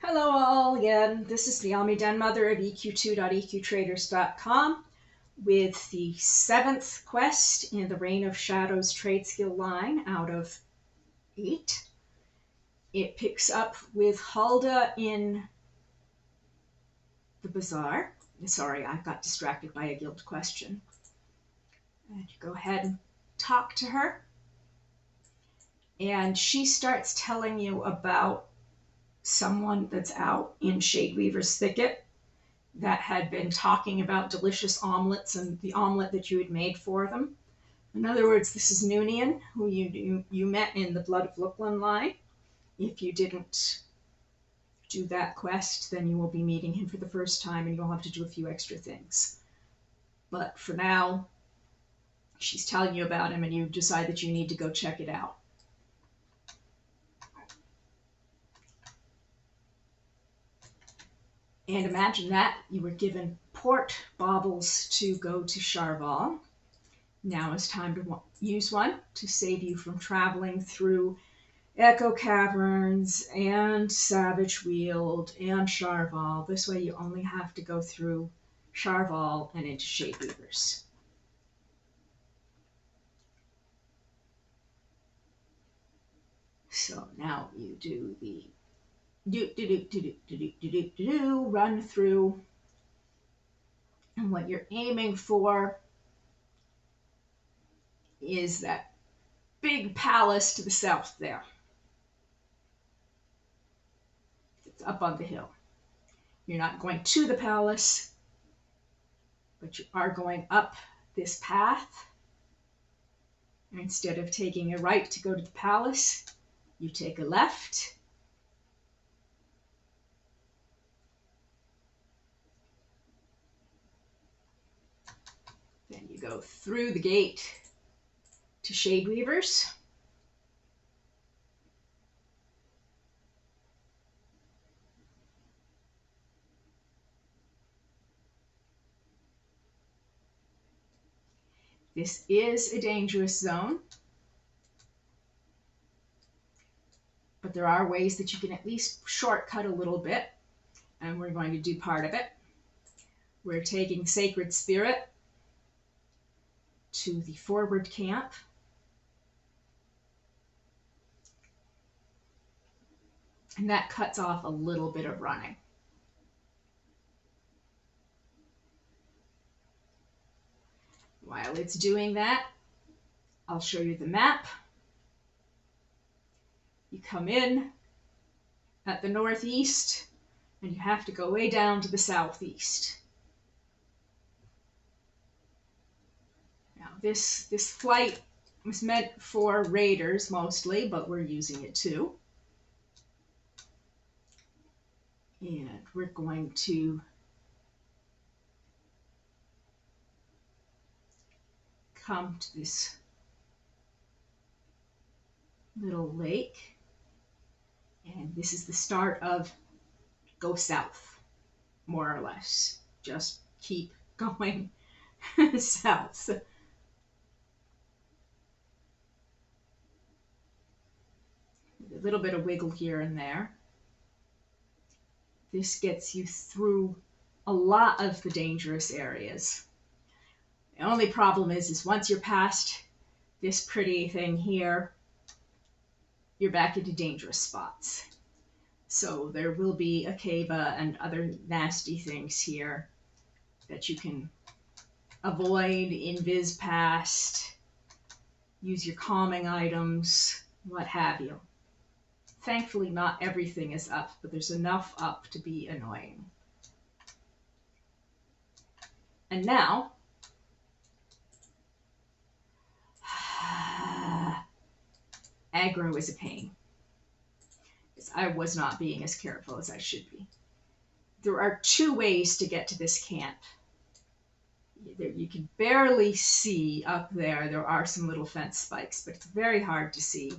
Hello all again, this is the Almi Den Mother of EQ2.EQTraders.com with the 7th quest in the Reign of Shadows Tradeskill Line out of 8. It picks up with Hulda in the bazaar. Sorry, I got distracted by a guild question. And you go ahead and talk to her. And she starts telling you about someone that's out in Shadeweaver's Thicket that had been talking about delicious omelets and the omelet that you had made for them. In other words, this is Noonian, who you met in the Blood of Looklyn line. If you didn't do that quest, then you will be meeting him for the first time and you'll have to do a few extra things. But for now, she's telling you about him and you decide that you need to go check it out. And imagine that you were given port baubles to go to Charval. Now is time to use one to save you from traveling through Echo Caverns and Savage Weald and Charval. This way you only have to go through Charval and into Shadeweavers. So now you do the run through, and what you're aiming for is that big palace to the south there. It's up on the hill. You're not going to the palace, but you are going up this path. And instead of taking a right to go to the palace, you take a left. Then you go through the gate to Shadeweavers. This is a dangerous zone, but there are ways that you can at least shortcut a little bit, and we're going to do part of it. We're taking Sacred Spirit to the forward camp. And that cuts off a little bit of running. While it's doing that, I'll show you the map. You come in at the northeast, and you have to go way down to the southeast. Now this flight was meant for raiders mostly, but we're using it too. And we're going to come to this little lake, and this is the start of go south, more or less. Just keep going south. A little bit of wiggle here and there. This gets you through a lot of the dangerous areas. The only problem is once you're past this pretty thing here, you're back into dangerous spots. So there will be a cava and other nasty things here that you can avoid, invis past, use your calming items, what have you. Thankfully, not everything is up, but there's enough up to be annoying. And now, aggro is a pain. I was not being as careful as I should be. There are 2 ways to get to this camp. You can barely see up there. There are some little fence spikes, but it's very hard to see.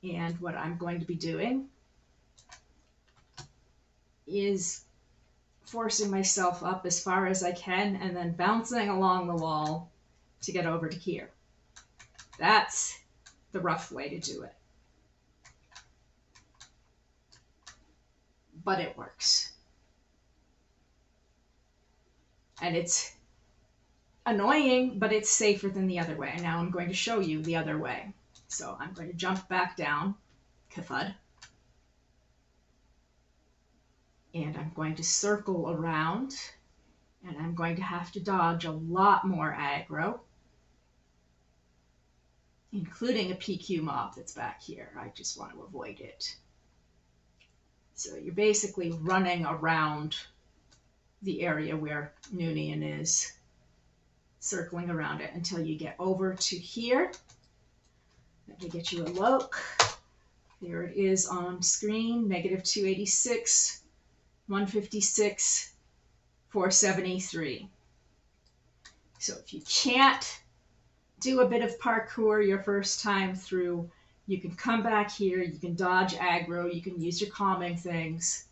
And what I'm going to be doing is forcing myself up as far as I can and then bouncing along the wall to get over to here. That's the rough way to do it. but it works. And it's annoying, but it's safer than the other way. Now I'm going to show you the other way. So I'm going to jump back down, thud, and I'm going to circle around, and I'm going to have to dodge a lot more aggro, including a PQ mob that's back here. I just want to avoid it. So you're basically running around the area where Enolyn is, circling around it until you get over to here. Let me get you a look. There it is on screen, -286, 156, 473. So if you can't do a bit of parkour your first time through, you can come back here, you can dodge aggro, you can use your calming things,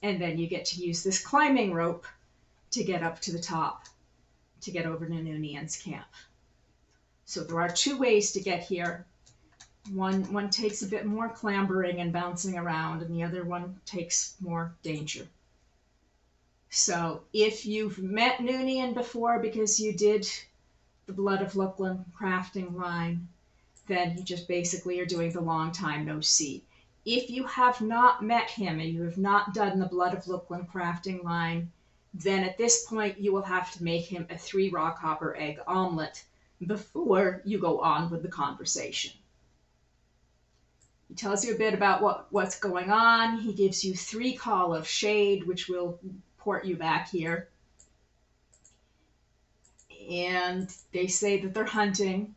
and then you get to use this climbing rope to get up to the top, to get over to Enolyn's camp. So there are two ways to get here. One takes a bit more clambering and bouncing around, and the other one takes more danger. So if you've met Enolyn before because you did the Blood of Luklan crafting line, then you just basically are doing the long time no see. If you have not met him and you have not done the Blood of Luklan crafting line, then at this point you will have to make him a 3 rock hopper egg omelet before you go on with the conversation. He tells you a bit about what's going on. He gives you 3 Call of Shade, which will port you back here. And they say that they're hunting,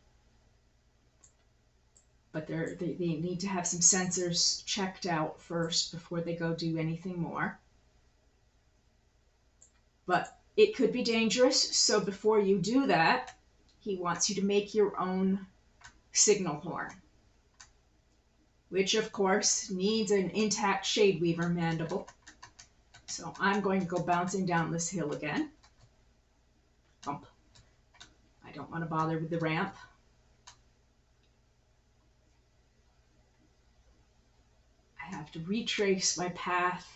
but they need to have some sensors checked out first before they go do anything more. But it could be dangerous, so before you do that, he wants you to make your own signal horn, which of course needs an intact Shadeweaver mandible. So I'm going to go bouncing down this hill again. Bump. I don't want to bother with the ramp. I have to retrace my path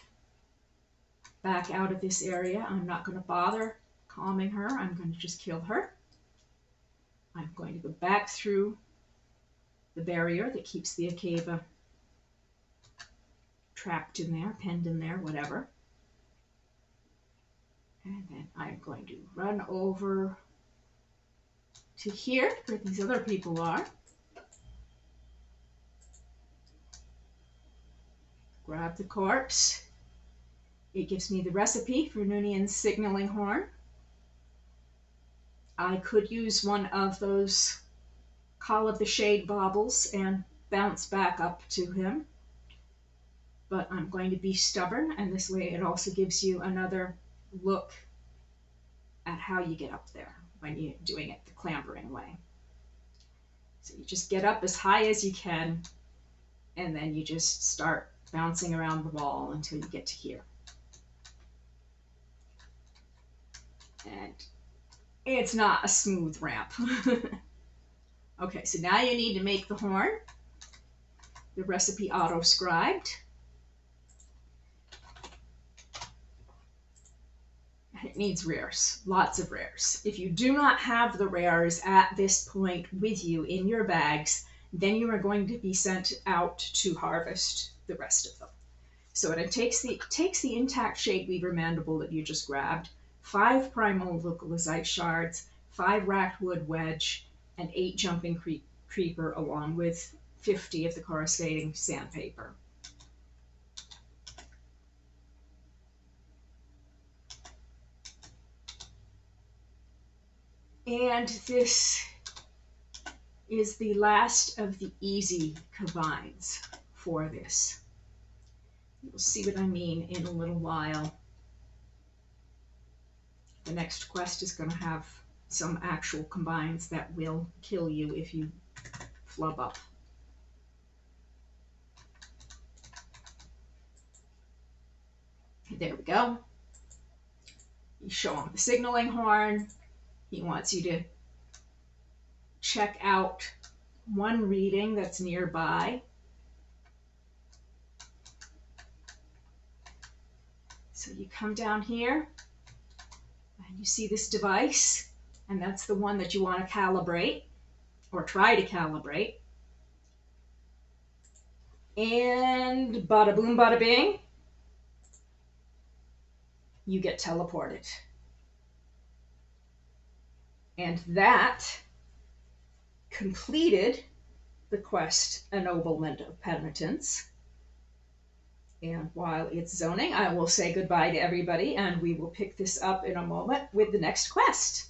back out of this area. I'm not going to bother calming her. I'm going to just kill her. I'm going to go back through the barrier that keeps the Akeva trapped in there, penned in there, whatever. And then I'm going to run over to here where these other people are. Grab the corpse. It gives me the recipe for Enolyn's signaling horn. I could use one of those Call of the Shade baubles and bounce back up to him, but I'm going to be stubborn, and this way it also gives you another look at how you get up there when you're doing it the clambering way. So you just get up as high as you can, and then you just start bouncing around the wall until you get to here. And it's not a smooth ramp. Okay, so now you need to make the horn. The recipe auto-scribed. It needs rares, lots of rares. If you do not have the rares at this point with you in your bags, then you are going to be sent out to harvest the rest of them. So it takes the intact Shadeweaver mandible that you just grabbed, 5 primal localizite shards, 5 racked wood wedge, and 8 jumping creeper, along with 50 of the coruscating sandpaper. And this is the last of the easy combines for this. You'll see what I mean in a little while. The next quest is going to have some actual combines that will kill you if you flub up. There we go. You show him the signaling horn. He wants you to check out one reading that's nearby. So you come down here and you see this device, and that's the one that you want to calibrate or try to calibrate. And bada boom, bada bing, you get teleported. And that completed the quest Ennoblement of Penitence. And while it's zoning, I will say goodbye to everybody, and we will pick this up in a moment with the next quest.